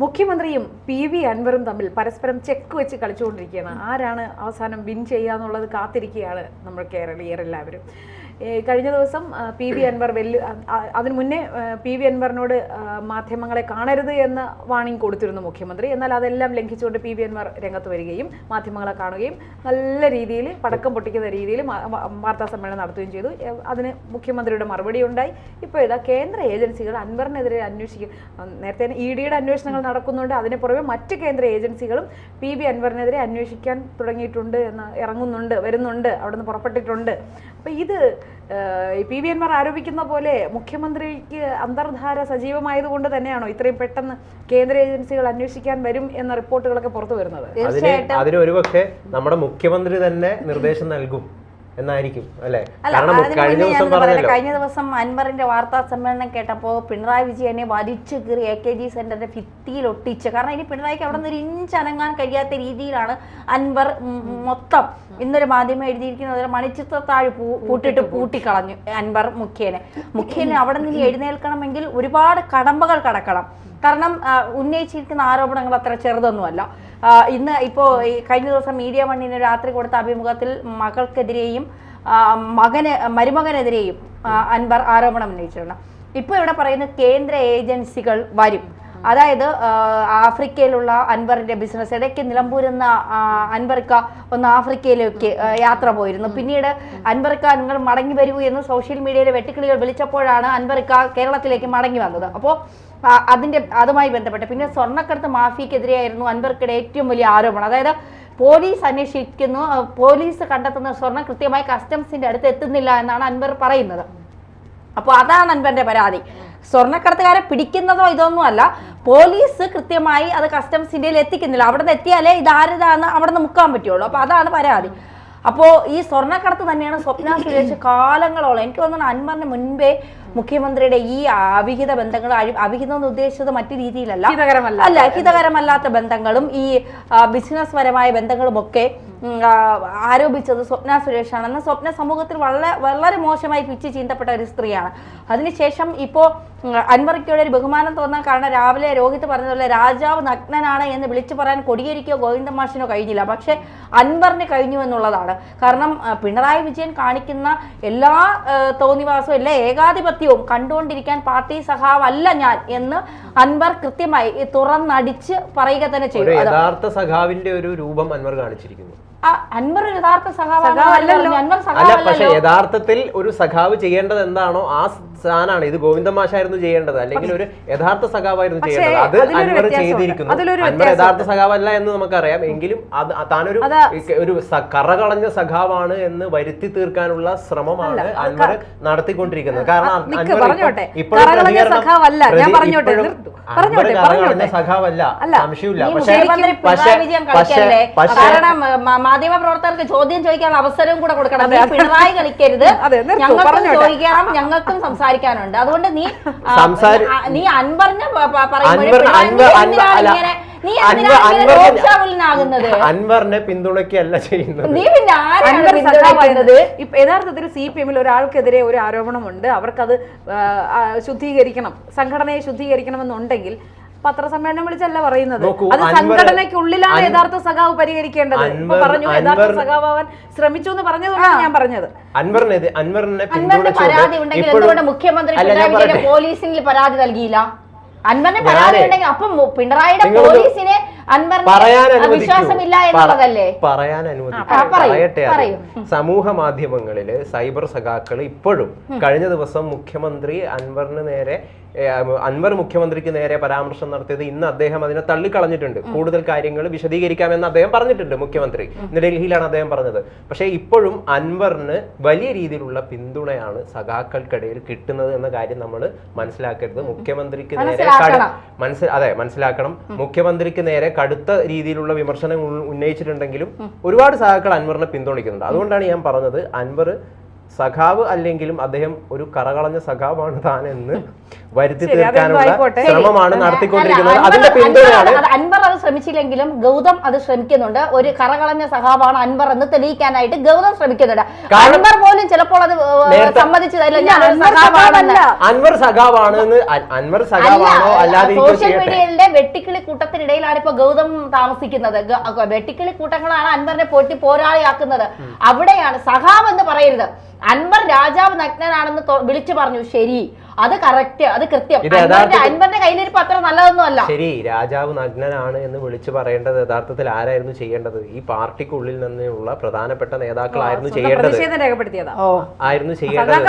മുഖ്യമന്ത്രിയും PV അൻവറും തമ്മിൽ പരസ്പരം ചെക്ക് വെച്ച് കളിച്ചുകൊണ്ടിരിക്കുകയാണ്. ആരാണ് അവസാനം വിൻ ചെയ്യുക എന്നുള്ളത് കാത്തിരിക്കുകയാണ് നമ്മൾ കേരളീയരെല്ലാവരും. കഴിഞ്ഞ ദിവസം PV അൻവർ അതിനു മുന്നേ PV അൻവറിനോട് മാധ്യമങ്ങളെ കാണരുത് എന്ന് വാണിംഗ് കൊടുത്തിരുന്നു മുഖ്യമന്ത്രി. എന്നാൽ അതെല്ലാം ലംഘിച്ചുകൊണ്ട് PV അൻവർ രംഗത്ത് വരികയും മാധ്യമങ്ങളെ കാണുകയും നല്ല രീതിയിൽ പടക്കം പൊട്ടിക്കുന്ന രീതിയിൽ വാർത്താ സമ്മേളനം നടത്തുകയും ചെയ്തു. അതിന് മുഖ്യമന്ത്രിയുടെ മറുപടി ഉണ്ടായി. ഇപ്പോൾ ഇതാ കേന്ദ്ര ഏജൻസികൾ അൻവറിനെതിരെ അന്വേഷിക്കും. നേരത്തെ EDയുടെ അന്വേഷണങ്ങൾ നടക്കുന്നുണ്ട്. അതിന് പുറമെ മറ്റ് കേന്ദ്ര ഏജൻസികളും PV അൻവറിനെതിരെ അന്വേഷിക്കാൻ തുടങ്ങിയിട്ടുണ്ട് വരുന്നുണ്ട്, അവിടെ നിന്ന് പുറപ്പെട്ടിട്ടുണ്ട്. അപ്പം ഇത് PV അൻവർ ആരോപിക്കുന്ന പോലെ മുഖ്യമന്ത്രിക്ക് അന്തർധാര സജീവമായതുകൊണ്ട് തന്നെയാണോ ഇത്രയും പെട്ടെന്ന് കേന്ദ്ര ഏജൻസികൾ അന്വേഷിക്കാൻ വരും എന്ന റിപ്പോർട്ടുകളൊക്കെ പുറത്തു വരുന്നത്? അതിന് ഒരുപക്ഷെ നമ്മുടെ മുഖ്യമന്ത്രി തന്നെ നിർദ്ദേശം നൽകും എന്നായിരിക്കും അല്ലെ? കഴിഞ്ഞ ദിവസം അൻവറിന്റെ വാർത്താ സമ്മേളനം കേട്ടപ്പോൾ പിണറായി വിജയനെ വലിച്ചു കീറി AKG സെന്ററിന്റെ ഭിത്തിയിൽ ഒട്ടിച്ച്, കാരണം ഇനി പിണറായിക്ക് അവിടെ നിന്ന് ഒരു ഇഞ്ച് അനങ്ങാൻ കഴിയാത്ത രീതിയിലാണ് അൻവർ മൊത്തം. ഇന്നൊരു മാധ്യമം എഴുതിയിരിക്കുന്നത് മണിച്ചിത്രത്താഴ് പൂട്ടിക്കളഞ്ഞു അൻവർ മുഖ്യനെ അവിടെ നിന്ന് എഴുന്നേൽക്കണമെങ്കിൽ ഒരുപാട് കടമ്പകൾ കടക്കണം. കാരണം ഉന്നയിച്ചിരിക്കുന്ന ആരോപണങ്ങൾ അത്ര ചെറുതൊന്നുമല്ല. ഇന്ന് ഇപ്പോൾ കഴിഞ്ഞ ദിവസം മീഡിയ വണ്ണിന് രാത്രി കൊടുത്ത അഭിമുഖത്തിൽ മകൾക്കെതിരെയും മരുമകനെതിരെയും അൻവർ ആരോപണം ഉന്നയിച്ചിട്ടുണ്ട്. ഇപ്പോൾ ഇവിടെ പറയുന്ന കേന്ദ്ര ഏജൻസികൾ വരും. അതായത് ആഫ്രിക്കയിലുള്ള അൻവറിന്റെ ബിസിനസ്, ഇടയ്ക്ക് നിലമ്പൂരെന്ന അൻവർക്ക ഒന്ന് ആഫ്രിക്കയിലേക്ക് യാത്ര പോയിരുന്നു. പിന്നീട് അൻവർക്ക നിങ്ങൾ മടങ്ങി വരൂ എന്ന് സോഷ്യൽ മീഡിയയിലെ വെട്ടുക്കിളികൾ വിളിച്ചപ്പോഴാണ് അൻവർക്ക കേരളത്തിലേക്ക് മടങ്ങി വന്നത്. അപ്പോൾ അതുമായി ബന്ധപ്പെട്ട് പിന്നെ സ്വർണ്ണക്കടത്ത് മാഫിയക്കെതിരെയായിരുന്നു അൻവർക്കയുടെ ഏറ്റവും വലിയ ആരോപണം. അതായത് പോലീസ് അന്വേഷിക്കുന്നു, പോലീസ് കണ്ടെത്തുന്ന സ്വർണം കൃത്യമായി കസ്റ്റംസിന്റെ അടുത്ത് എത്തുന്നില്ല എന്നാണ് അൻവർ പറയുന്നത്. അപ്പോൾ അതാണ് അൻവറിന്റെ പരാതി. സ്വർണ്ണക്കടത്തുകാരെ പിടിക്കുന്നതോ ഇതൊന്നും അല്ല, പോലീസ് കൃത്യമായി അത് കസ്റ്റംസ് ഇന്ത്യയിൽ എത്തിക്കുന്നില്ല. അവിടെ നിന്ന് എത്തിയാലേ ഇതാരതാന്ന് അവിടെ നിന്ന് മുക്കാൻ പറ്റുള്ളൂ. അപ്പോൾ അതാണ് പരാതി. അപ്പോൾ ഈ സ്വർണ്ണക്കടത്ത് തന്നെയാണ് സ്വപ്ന സുരേഷ് കാലങ്ങളോളം, എനിക്ക് തോന്നുന്നു അൻവറിന് മുൻപേ മുഖ്യമന്ത്രിയുടെ ഈ അവിഹിത ബന്ധങ്ങൾ, അവിഹിതം എന്ന് ഉദ്ദേശിച്ചത് മറ്റു രീതിയിലല്ല, ഹിതകരമല്ലാത്ത ബന്ധങ്ങളും ഈ ബിസിനസ് പരമായ ബന്ധങ്ങളും ഒക്കെ ആരോപിച്ചത് സ്വപ്ന സുരേഷാണെന്ന്. സ്വപ്ന സമൂഹത്തിൽ വളരെ മോശമായി പിച്ച് ചീന്തപ്പെട്ട ഒരു സ്ത്രീയാണ്. അതിനുശേഷം ഇപ്പോൾ അൻവർക്കയുടെ ഒരു ബഹുമാനം തോന്നാൻ കാരണം രാവിലെ രോഹിത് പറഞ്ഞതുപോലെ രാജാവ് നഗ്നനാണ് എന്ന് വിളിച്ചു പറയാൻ കൊടിയേരിക്കോ ഗോവിന്ദൻ മാഷിനോ കഴിഞ്ഞില്ല. പക്ഷെ അൻവറിന് കഴിഞ്ഞു എന്നുള്ളതാണ്. കാരണം പിണറായി വിജയൻ കാണിക്കുന്ന എല്ലാ തോന്നിവാസവും എല്ലാ ഏകാധിപത്യവും കണ്ടുകൊണ്ടിരിക്കാൻ പാർട്ടി സഖാവല്ല ഞാൻ എന്ന് അൻവർ കൃത്യമായി തുറന്നടിച്ച് പറയുക തന്നെ ചെയ്തു. യഥാർത്ഥ സഖാവിന്റെ ഒരു രൂപം അൻവർ കാണിച്ചിരിക്കുന്നു. അൻവർ യഥാർത്ഥ സഖാവല്ല. പക്ഷെ യഥാർത്ഥത്തിൽ ഒരു സഖാവ് ചെയ്യേണ്ടത് എന്താണോ ആ സ്ഥാനാണ്. ഇത് ഗോവിന്ദൻ മാഷായിരുന്നു ചെയ്യേണ്ടത്, അല്ലെങ്കിൽ ഒരു യഥാർത്ഥ സഖാവായിരുന്നു ചെയ്യേണ്ടത്. അത് അൻവർ ചെയ്തിരിക്കുന്നു. അൻവർ യഥാർത്ഥ സഖാവല്ല എന്ന് നമുക്കറിയാം. എങ്കിലും താനൊരു കറകളഞ്ഞ സഖാവാണ് എന്ന് വരുത്തി തീർക്കാനുള്ള ശ്രമമാണ് അൻവർ നടത്തിക്കൊണ്ടിരിക്കുന്നത്. കാരണം ഇപ്പോഴും കറകളഞ്ഞ സഖാവല്ല, സംശയമില്ല. മാധ്യമ പ്രവർത്തകർക്ക് ചോദ്യം ചോദിക്കാൻ അവസരവും കൂടെ കൊടുക്കണം. പിണറായി കളിക്കരുത്, ഞങ്ങൾക്കും ചോദിക്കണം, ഞങ്ങൾക്കും സംസാരിക്കാനുണ്ട്. അതുകൊണ്ട് നീ അൻവറിന് അൻവറിനെ പിന്തുണയ്ക്കല്ല ചെയ്യുന്നത്. നീ പിന്നെ ആരാണ്? യഥാർത്ഥത്തിൽ CPM-ൽ ഒരാൾക്കെതിരെ ഒരു ആരോപണമുണ്ട്, അവർക്കത് ശുദ്ധീകരിക്കണം, സംഘടനയെ ശുദ്ധീകരിക്കണമെന്നുണ്ടെങ്കിൽ പത്രസമ്മേളനം വിളിച്ചല്ല പറയുന്നത്. അത് സംഘടനയ്ക്കുള്ളിലാണ് യഥാർത്ഥ സഖാവ് പരിഹരിക്കേണ്ടത്. പറഞ്ഞു യഥാർത്ഥ സഖാവ് അവൻ ശ്രമിച്ചു എന്ന് പറഞ്ഞതുകൊണ്ടാണ് ഞാൻ പറഞ്ഞത്. അൻവറിനെ പരാതി ഉണ്ടെങ്കിൽ എന്തുകൊണ്ട് മുഖ്യമന്ത്രി പോലീസിൽ പരാതി നൽകിയില്ല? അൻവറിന് പരാതി ഉണ്ടെങ്കിൽ അപ്പം പിണറായിയുടെ പോലീസിനെ അൻവറിന് വിശ്വാസമില്ല എന്നുള്ളതല്ലേ? പറയാൻ പറയട്ടെ. സമൂഹ മാധ്യമങ്ങളില് സൈബർ സഖാക്കൾ ഇപ്പോഴും കഴിഞ്ഞ ദിവസം അൻവർ മുഖ്യമന്ത്രിക്ക് നേരെ പരാമർശം നടത്തിയത് ഇന്ന് അദ്ദേഹം അതിനെ തള്ളിക്കളഞ്ഞിട്ടുണ്ട്. കൂടുതൽ കാര്യങ്ങൾ വിശദീകരിക്കാമെന്ന് അദ്ദേഹം പറഞ്ഞിട്ടുണ്ട് മുഖ്യമന്ത്രി. ഇന്ന് ഡൽഹിയിലാണ് അദ്ദേഹം പറഞ്ഞത്. പക്ഷേ ഇപ്പോഴും അൻവറിന് വലിയ രീതിയിലുള്ള പിന്തുണയാണ് സഖാക്കൾക്കിടയിൽ കിട്ടുന്നത് എന്ന കാര്യം നമ്മൾ മനസ്സിലാക്കരുത്. മുഖ്യമന്ത്രിക്ക് നേരെ മനസ്സിലാക്കണം. മുഖ്യമന്ത്രിക്ക് നേരെ കടുത്ത രീതിയിലുള്ള വിമർശനങ്ങൾ ഉന്നയിച്ചിട്ടുണ്ടെങ്കിലും ഒരുപാട് സഖാക്കൾ അൻവറിനെ പിന്തുണയ്ക്കുന്നുണ്ട്. അതുകൊണ്ടാണ് ഞാൻ പറഞ്ഞത് അൻവർ സഖാവ് അല്ലെങ്കിലും അദ്ദേഹം ഒരു കറകളഞ്ഞ സഖാവാണ് താൻ എന്ന് വരുത്തി തീർക്കാനുള്ള ശ്രമമാണ് നടത്തിക്കൊണ്ടിരിക്കുന്നത്. അതിന്റെ പിന്തുണയാണ്. അൻവർ അത് ശ്രമിച്ചില്ലെങ്കിലും ഗൗതം അത് ശ്രമിക്കുന്നുണ്ട്. ഒരു കറകളഞ്ഞ സഖാവാണ് അൻവർ എന്ന് തെളിയിക്കാനായിട്ട് ഗൗതം ശ്രമിക്കുന്നുണ്ട്. അൻവർ പോലും ചിലപ്പോൾ അത് സമ്മതിച്ചതല്ല. അൻവർ സഖാവാണ് എന്ന്. അൻവർ സഖാവാണോ അല്ലാതെ സോഷ്യൽ മീഡിയയിലെ വെട്ടിക്കിളി വെട്ടുക്കിളി കൂട്ടത്തിനിടയിലാണ് ഇപ്പൊ ഗൗതം താമസിക്കുന്നത്. വെട്ടുക്കിളി കൂട്ടങ്ങളാണ് അൻവറിനെ പൊട്ടി പോരാളിയാക്കുന്നത്. അവിടെയാണ് സഖാവ് എന്ന് പറയരുത്. അൻവർ രാജാവ് നഗ്നനാണെന്ന് വിളിച്ചു പറഞ്ഞു, ശരി, അത് കറക്റ്റ്, അത് കൃത്യം. അൻവറിന്റെ കയ്യിലിരിപ്പ് അത്ര നല്ലതൊന്നും അല്ല. ശരി, രാജാവ് നഗ്നനാണ് എന്ന് വിളിച്ചു പറയേണ്ടത് യഥാർത്ഥത്തിൽ ആരായിരുന്നു ചെയ്യേണ്ടത്? ഈ പാർട്ടിക്കുള്ളിൽ നിന്നുള്ള പ്രധാനപ്പെട്ട നേതാക്കളായിരുന്നു ചെയ്യേണ്ടത്. ആയിരുന്നു ചെയ്യേണ്ടത്.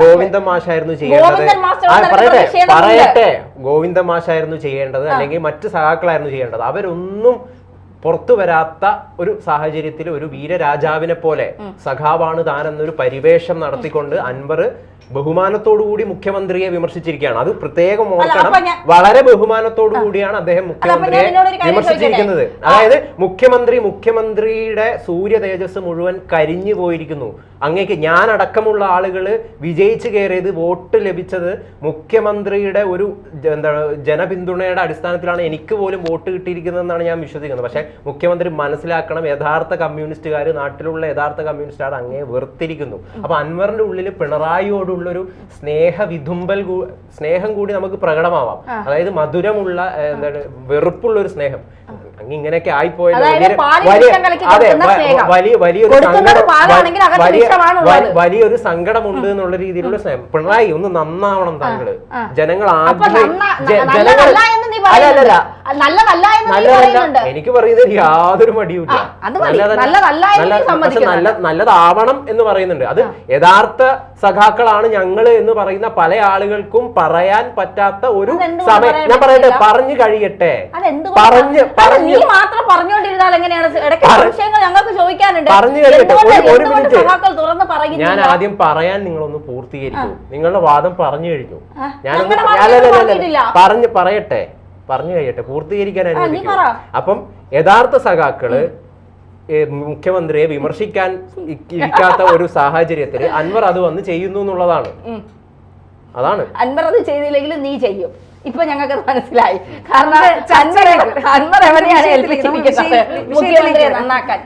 ഗോവിന്ദൻ മാഷായിരുന്നു ചെയ്യേണ്ടത്. പറയട്ടെ, ഗോവിന്ദൻ മാഷായിരുന്നു ചെയ്യേണ്ടത്, അല്ലെങ്കിൽ മറ്റു സഖാക്കളായിരുന്നു ചെയ്യേണ്ടത്. അവരൊന്നും പുറത്തു വരാത്ത ഒരു സാഹചര്യത്തിൽ ഒരു വീരരാജാവിനെ പോലെ സഖാവാണ് താൻ എന്നൊരു പരിവേഷം നടത്തിക്കൊണ്ട് അൻവർ ബഹുമാനത്തോടുകൂടി മുഖ്യമന്ത്രിയെ വിമർശിച്ചിരിക്കുകയാണ്. അത് പ്രത്യേകം ഓർക്കണം. വളരെ ബഹുമാനത്തോടു കൂടിയാണ് അദ്ദേഹം മുഖ്യമന്ത്രിയെ വിമർശിച്ചിരിക്കുന്നത്. അതായത് മുഖ്യമന്ത്രിയുടെ സൂര്യ തേജസ് മുഴുവൻ കരിഞ്ഞു പോയിരിക്കുന്നു. അങ്ങേക്ക് ഞാൻ അടക്കമുള്ള ആളുകൾ വിജയിച്ചു കയറിയത്, വോട്ട് ലഭിച്ചത് മുഖ്യമന്ത്രിയുടെ ഒരു ജനപിന്തുണയുടെ അടിസ്ഥാനത്തിലാണ് എനിക്ക് പോലും വോട്ട് കിട്ടിയിരിക്കുന്നതെന്നാണ് ഞാൻ വിശ്വസിക്കുന്നത്. പക്ഷെ മുഖ്യമന്ത്രി മനസ്സിലാക്കണം, യഥാർത്ഥ കമ്മ്യൂണിസ്റ്റുകാർ, നാട്ടിലുള്ള യഥാർത്ഥ കമ്മ്യൂണിസ്റ്റുകാർ അങ്ങേ വെറുത്തിരിക്കുന്നു. അപ്പൊ അൻവറിന്റെ ഉള്ളിൽ പിണറായിയോടുള്ളൊരു സ്നേഹം കൂടി നമുക്ക് പ്രകടമാവാം. അതായത് മധുരമുള്ള വെറുപ്പുള്ള ഒരു സ്നേഹം. ഇങ്ങനെയൊക്കെ ആയിപ്പോയത് വലിയൊരു സങ്കടമുണ്ട് എന്നുള്ള രീതിയിലുള്ള സ്നേഹം. പിണറായി ഒന്ന് നന്നാവണം താങ്കള്. ജനങ്ങൾ എനിക്ക് പറയുന്നത് യാതൊരു മടിയുമില്ല. നല്ലതാവണം എന്ന് പറയുന്നുണ്ട്. അത് യഥാർത്ഥ സഖാക്കളാണ് ഞങ്ങള് എന്ന് പറയുന്ന പല ആളുകൾക്കും പറയാൻ പറ്റാത്ത ഒരു സമയം. ഞാൻ പറയട്ടെ, പറഞ്ഞു കഴിയട്ടെ, നീ മാത്രം പറഞ്ഞുകൊണ്ടിരുന്നാൽ എങ്ങനെയാണ്? ഞങ്ങൾക്ക് ചോദിക്കാനുണ്ട്. ഒരു മിനിറ്റ്, ഞാൻ ആദ്യം പറയാൻ നിങ്ങളൊന്ന് പൂർത്തീകരിക്കൂ. നിങ്ങളുടെ വാദം പറഞ്ഞു കഴിഞ്ഞു. ഞാനൊന്ന് പറഞ്ഞു കഴിയട്ടെ, പൂർത്തീകരിക്കാൻ അനുവദിക്കൂ. അപ്പം യഥാർത്ഥ സഖാക്കള് മുഖ്യമന്ത്രിയെ വിമർശിക്കാൻ ഇരിക്കാത്ത ഒരു സാഹചര്യത്തിൽ അൻവർ അത് വന്ന് ചെയ്യുന്നു എന്നുള്ളതാണ്. അതാണ് അൻവർ അത് ചെയ്തില്ലെങ്കിലും നീ ചെയ്യും. ഇപ്പൊ ഞങ്ങൾക്ക് മനസ്സിലായി. കാരണം അൻവർ എവിടെയാണ് ഏൽപ്പിച്ചിരിക്കുന്നത് മുഖ്യമന്ത്രിയെ നന്നാക്കാൻ,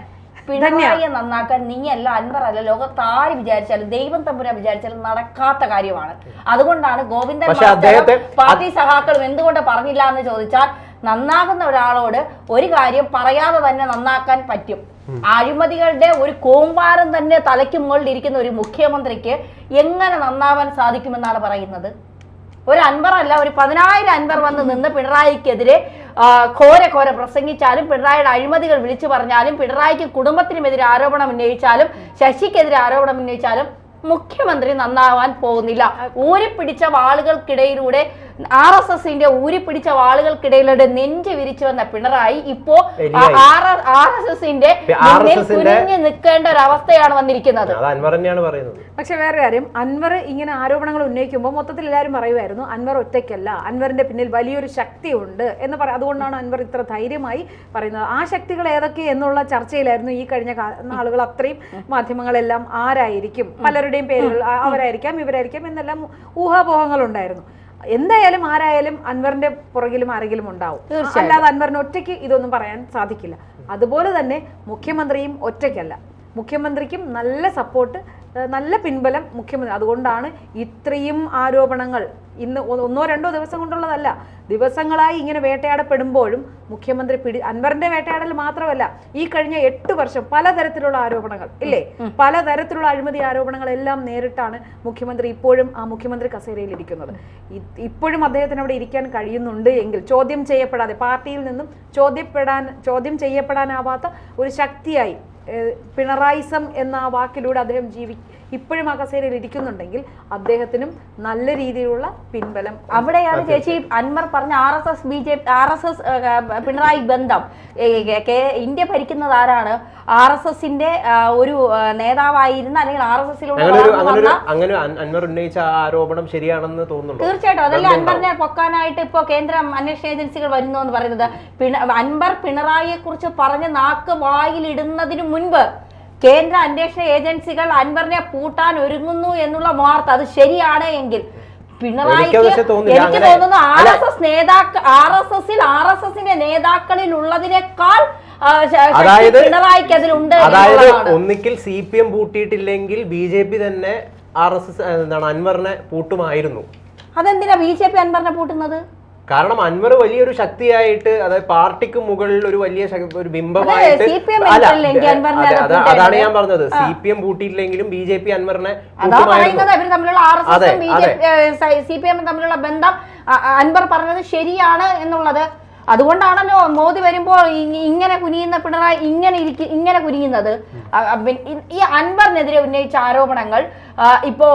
പിണറായിയെ നന്നാക്കാൻ. നീയല്ല, അൻവർ അല്ല, ലോകത്ത് ആര് വിചാരിച്ചാലും, ദൈവം തമ്പുരാൻ വിചാരിച്ചാലും നടക്കാത്ത കാര്യമാണ്. അതുകൊണ്ടാണ് ഗോവിന്ദൻ പാർട്ടി സഖാക്കളും എന്തുകൊണ്ട് പറഞ്ഞില്ല എന്ന് ചോദിച്ചാൽ, നന്നാകുന്ന ഒരാളോട് ഒരു കാര്യം പറയാതെ തന്നെ നന്നാക്കാൻ പറ്റും. അഴിമതികളുടെ ഒരു കൂമ്പാരം തന്നെ തലയ്ക്ക് മുകളിൽ ഇരിക്കുന്ന ഒരു മുഖ്യമന്ത്രിക്ക് എങ്ങനെ നന്നാവാൻ സാധിക്കുമെന്നാണ് പറയുന്നത്. ഒരു അൻവർ അല്ല, ഒരു 10,000 അൻവർ വന്ന് നിന്ന് പിണറായിക്കെതിരെ ഘോര പ്രസംഗിച്ചാലും, പിണറായിയുടെ അഴിമതികൾ വിളിച്ചു പറഞ്ഞാലും, പിണറായിക്ക് കുടുംബത്തിനുമെതിരെ ആരോപണം ഉന്നയിച്ചാലും, ശശിക്കെതിരെ ആരോപണം ഉന്നയിച്ചാലും മുഖ്യമന്ത്രി നന്നാവാൻ പോകുന്നില്ല. ഊരിപ്പിടിച്ച വാളുകൾക്കിടയിലൂടെ RSSന്റെ ഊരിപ്പിടിച്ച വാളുകൾക്കിടയിലൂടെ നെഞ്ച് വിരിച്ചു വന്ന പിണറായി ഇപ്പോ RSSന്റെ കുനിഞ്ഞു നിൽക്കേണ്ട ഒരു അവസ്ഥയാണ് വന്നിരിക്കുന്നത്. പക്ഷെ വേറെ കാര്യം, അൻവർ ഇങ്ങനെ ആരോപണങ്ങൾ ഉന്നയിക്കുമ്പോൾ മൊത്തത്തിൽ എല്ലാവരും പറയുമായിരുന്നു അൻവർ ഒറ്റയ്ക്കല്ല, അൻവറിന്റെ പിന്നിൽ വലിയൊരു ശക്തിയുണ്ട് എന്ന് അതുകൊണ്ടാണ് അൻവർ ഇത്ര ധൈര്യമായി പറയുന്നത്. ആ ശക്തികൾ ഏതൊക്കെ എന്നുള്ള ചർച്ചയിലായിരുന്നു ഈ കഴിഞ്ഞ നാളുകൾ. അത്രയും മാധ്യമങ്ങളെല്ലാം ആരായിരിക്കും, പലരുടെയും പേരുകൾ അവരായിരിക്കാം ഇവരായിരിക്കാം എന്നെല്ലാം ഊഹാപോഹങ്ങൾ ഉണ്ടായിരുന്നു. എന്തായാലും ആരായാലും അൻവറിന്റെ പുറകിലും ആരെങ്കിലും ഉണ്ടാവും. അല്ലാതെ അൻവറിന് ഒറ്റയ്ക്ക് ഇതൊന്നും പറയാൻ സാധിക്കില്ല. അതുപോലെ തന്നെ മുഖ്യമന്ത്രിയും ഒറ്റയ്ക്കല്ല. മുഖ്യമന്ത്രിക്കും നല്ല സപ്പോർട്ട്, നല്ല പിൻബലം മുഖ്യമന്ത്രി. അതുകൊണ്ടാണ് ഇത്രയും ആരോപണങ്ങൾ ഇന്ന് 1-2 ദിവസം കൊണ്ടുള്ളതല്ല, ദിവസങ്ങളായി ഇങ്ങനെ വേട്ടയാടപ്പെടുമ്പോഴും മുഖ്യമന്ത്രി അൻവറിന്റെ വേട്ടയാടൽ മാത്രമല്ല, ഈ കഴിഞ്ഞ 8 വർഷം പലതരത്തിലുള്ള ആരോപണങ്ങൾ ഇല്ലേ, പലതരത്തിലുള്ള അഴിമതി ആരോപണങ്ങളെല്ലാം നേരിട്ടാണ് മുഖ്യമന്ത്രി ഇപ്പോഴും ആ മുഖ്യമന്ത്രി കസേരയിൽ ഇരിക്കുന്നത്. ഇപ്പോഴും അദ്ദേഹത്തിന് അവിടെ ഇരിക്കാൻ കഴിയുന്നുണ്ട് എങ്കിൽ, ചോദ്യം ചെയ്യപ്പെടാതെ, പാർട്ടിയിൽ നിന്നും ചോദ്യം ചെയ്യപ്പെടാനാവാത്ത ഒരു ശക്തിയായി പിണറായിസം എന്ന ആ വാക്കിലൂടെ അദ്ദേഹം ഇപ്പോഴും ആ കസേരയിൽ ഇരിക്കുന്നുണ്ടെങ്കിൽ അദ്ദേഹത്തിനും നല്ല രീതിയിലുള്ള പിൻബലം. അവിടെയാണ് ചേച്ചി അൻവർ പറഞ്ഞ RSS പിണറായി ബന്ധം. ഇന്ത്യ ഭരിക്കുന്നത് ആരാണ്? RSSന്റെ ഒരു നേതാവായിരുന്ന, അല്ലെങ്കിൽ അങ്ങനെ അൻവർ ഉന്നയിച്ച ആരോപണം ശരിയാണെന്ന് തോന്നുന്നു. തീർച്ചയായിട്ടും അതല്ലേ അൻവറിനെ പൊക്കാനായിട്ട് ഇപ്പോ കേന്ദ്ര അന്വേഷണ ഏജൻസികൾ വരുന്നു എന്ന് പറയുന്നത്. അൻവർ പിണറായിയെ കുറിച്ച് പറഞ്ഞ് നാക്ക് വായിലിടുന്നതിന് മുൻപ് കേന്ദ്ര അന്വേഷണ ഏജൻസികൾ അൻവറിനെ പൂട്ടാൻ ഒരുങ്ങുന്നു എന്നുള്ള വാർത്ത അത് ശരിയാണ് എങ്കിൽ പിണറായിക്ക്, എനിക്ക് തോന്നുന്നു RSSന്റെ നേതാക്കളിൽ ഉള്ളതിനേക്കാൾ പിണറായിക്ക് അതിലുണ്ട്. അതായത് ഒന്നിക്കൽ CPM പൂട്ടിയിട്ടില്ലെങ്കിൽ BJP തന്നെ RSS അൻവറിനെ പൂട്ടുമായിരുന്നു. അതെന്തിനാ BJP അൻവറിനെ പൂട്ടുന്നത്? കാരണം അൻവർ വലിയൊരു ശക്തിയായിട്ട്, അതായത് പാർട്ടിക്ക് മുകളിൽ ഒരു വലിയ ഒരു ബിംബമായിട്ട്, അതാണ് ഞാൻ പറഞ്ഞത്. CPM പൂട്ടിയിട്ടില്ലെങ്കിലും BJP അൻവറിനെ CPM തമ്മിലുള്ള ബന്ധം അൻവർ പറഞ്ഞത് ശരിയാണ് എന്നുള്ളത്. അതുകൊണ്ടാണല്ലോ മോദി വരുമ്പോൾ ഇങ്ങനെ കുനിയുന്ന പിണറായി ഇങ്ങനെ കുനിയുന്നത്. ഈ അൻവറിനെതിരെ ഉന്നയിച്ച ആരോപണങ്ങൾ ഇപ്പോ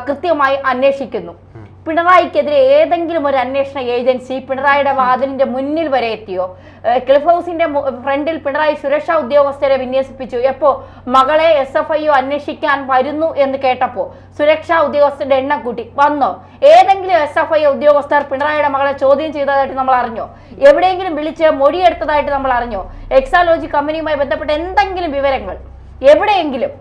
കൃത്യമായി അന്വേഷിക്കുന്നു. പിണറായിക്കെതിരെ ഏതെങ്കിലും ഒരു അന്വേഷണ ഏജൻസി പിണറായിയുടെ വാതിലിന്റെ മുന്നിൽ വരെ എത്തിയോ? ക്ലിഫ് ഹൗസിന്റെ ഫ്രണ്ടിൽ പിണറായി സുരക്ഷാ ഉദ്യോഗസ്ഥരെ വിന്യസിപ്പിച്ചു. എപ്പോ മകളെ SFIO അന്വേഷിക്കാൻ വരുന്നു എന്ന് കേട്ടപ്പോ സുരക്ഷാ ഉദ്യോഗസ്ഥരുടെ എണ്ണം കൂട്ടി വന്നോ? ഏതെങ്കിലും SFIO ഉദ്യോഗസ്ഥർ പിണറായിയുടെ മകളെ ചോദ്യം ചെയ്തതായിട്ട് നമ്മൾ അറിഞ്ഞോ? എവിടെയെങ്കിലും വിളിച്ച് മൊഴിയെടുത്തതായിട്ട് നമ്മൾ അറിഞ്ഞോ? എക്സാലോജി കമ്പനിയുമായി ബന്ധപ്പെട്ട എന്തെങ്കിലും വിവരങ്ങൾ എവിടെയെങ്കിലും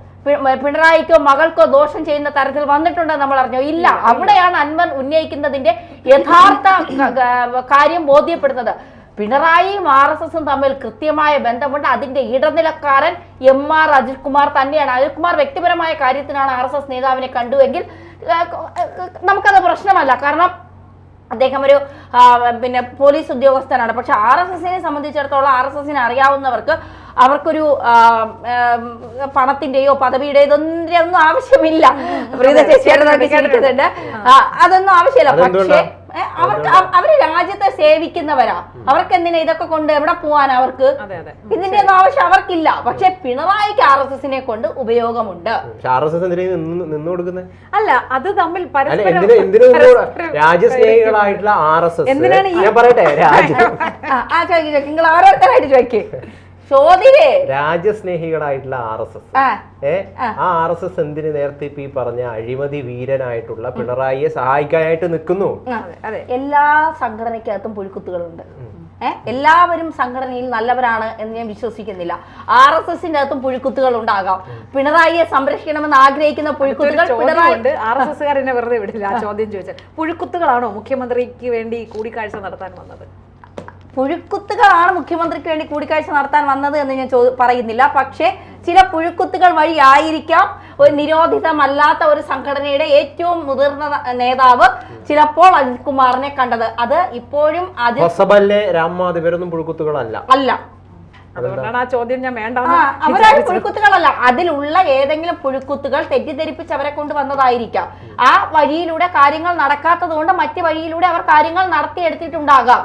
പിണറായിക്കോ മകൾക്കോ ദോഷം ചെയ്യുന്ന തരത്തിൽ വന്നിട്ടുണ്ടെന്ന് നമ്മൾ അറിഞ്ഞോ? ഇല്ല. അവിടെയാണ് അൻവർ ഉന്നയിക്കുന്നതിന്റെ യഥാർത്ഥ കാര്യം ബോധ്യപ്പെടുന്നത്. പിണറായിയും RSSും തമ്മിൽ കൃത്യമായ ബന്ധമുണ്ട്. അതിന്റെ ഇടനിലക്കാരൻ MR അജിത്കുമാർ തന്നെയാണ്. അജിത്കുമാർ വ്യക്തിപരമായ കാര്യത്തിനാണ് RSS നേതാവിനെ കണ്ടുവെങ്കിൽ നമുക്കത് പ്രശ്നമല്ല. കാരണം അദ്ദേഹം ഒരു പോലീസ് ഉദ്യോഗസ്ഥനാണ്. പക്ഷെ RSSനെ സംബന്ധിച്ചിടത്തോളം RSSനെ അറിയാവുന്നവർക്ക് അവർക്കൊരു പണത്തിന്റെയോ പദവിയുടെയോ ഒന്നും ആവശ്യമില്ല. അതൊന്നും ആവശ്യമില്ല. പക്ഷേ അവര് രാജ്യത്തെ സേവിക്കുന്നവരാ. അവർക്ക് എന്തിനാ ഇതൊക്കെ കൊണ്ട് എവിടെ പോവാൻ? അവർക്ക് ഇതിന്റെ ഒന്നും ആവശ്യം അവർക്കില്ല. പക്ഷെ പിണറായിക്ക് RSSനെ കൊണ്ട് ഉപയോഗമുണ്ട്. അല്ല, അത് തമ്മിൽ രാജ്യസ്നേഹികളായിട്ടുള്ള RSS ഞാൻ പറയട്ടെ, നിങ്ങൾ ഓരോരുത്തരായിട്ട് ചോദിക്കേ ചോദ്യേ. രാജ്യസ്നേഹികളായിട്ടുള്ള RSS ആ RSS എന്തിന് നേരത്തെ ഇപ്പൊ ഈ പറഞ്ഞ അഴിമതി വീരനായിട്ടുള്ള പിണറായിയെ സഹായിക്കാനായിട്ട് നിൽക്കുന്നു? എല്ലാ സംഘടനയ്ക്കകത്തും പുഴുക്കുത്തുകളുണ്ട്. എല്ലാവരും സംഘടനയിൽ നല്ലവരാണ് എന്ന് ഞാൻ വിശ്വസിക്കുന്നില്ല. RSSന്റെ അകത്തും പുഴുക്കുത്തുകൾ ഉണ്ടാകാം. പിണറായിയെ സംരക്ഷിക്കണമെന്ന് ആഗ്രഹിക്കുന്ന പുഴുക്കുത്തുകൾ RSSകാരനെ വെറുതെ വിടില്ല. ആ ചോദ്യം ചോദിച്ചാൽ പുഴുക്കുത്തുകളാണോ മുഖ്യമന്ത്രിക്ക് വേണ്ടി കൂടിക്കാഴ്ച നടത്താൻ വന്നത്? പുഴുക്കുത്തുകളാണ് മുഖ്യമന്ത്രിക്ക് വേണ്ടി കൂടിക്കാഴ്ച നടത്താൻ വന്നത് എന്ന് ഞാൻ പറയുന്നില്ല. പക്ഷേ ചില പുഴുക്കുത്തുകൾ വഴി ആയിരിക്കാം ഒരു നിരോധിതമല്ലാത്ത ഒരു സംഘടനയുടെ ഏറ്റവും മുതിർന്ന നേതാവ് ചിലപ്പോൾ അജിത് കുമാറിനെ കണ്ടത്. അത് ഇപ്പോഴും പുഴുക്കുത്തുകളല്ല. അതുകൊണ്ടാണ് ആ ചോദ്യം ഞാൻ വേണ്ട. അവരാരും പുഴുക്കുത്തുകളല്ല. അതിലുള്ള ഏതെങ്കിലും പുഴുക്കുത്തുകൾ തെറ്റിദ്ധരിപ്പിച്ച് അവരെ കൊണ്ട് വന്നതായിരിക്കാം. ആ വഴിയിലൂടെ കാര്യങ്ങൾ നടക്കാത്തത് കൊണ്ട് മറ്റു വഴിയിലൂടെ അവർ കാര്യങ്ങൾ നടത്തിയെടുത്തിട്ടുണ്ടാകാം.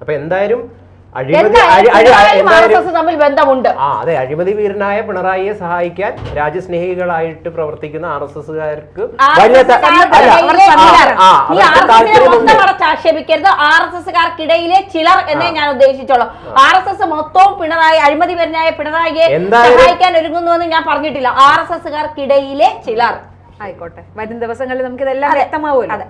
അപ്പൊ എന്തായാലും തമ്മിൽ ബന്ധമുണ്ട്. അതെ, അഴിമതി വീരനായ പിണറായിയെ സഹായിക്കാൻ രാജ്യസ്നേഹികളായിട്ട് പ്രവർത്തിക്കുന്ന RSSകാർക്ക് ആക്ഷേപിക്കരുത്. RSSകാർക്കിടയിലെ ചിലർ എന്നേ ഞാൻ ഉദ്ദേശിച്ചോളൂ. RSS മൊത്തവും പിണറായി അഴിമതി വീരനായ പിണറായിയെ സഹായിക്കാൻ ഒരുങ്ങുന്നുവെന്ന് ഞാൻ പറഞ്ഞിട്ടില്ല. RSSകാർക്കിടയിലെ ചിലർ. ആയിക്കോട്ടെ, വരും ദിവസങ്ങളിൽ നമുക്ക് ഇതെല്ലാം വ്യക്തമാവുമല്ലോ.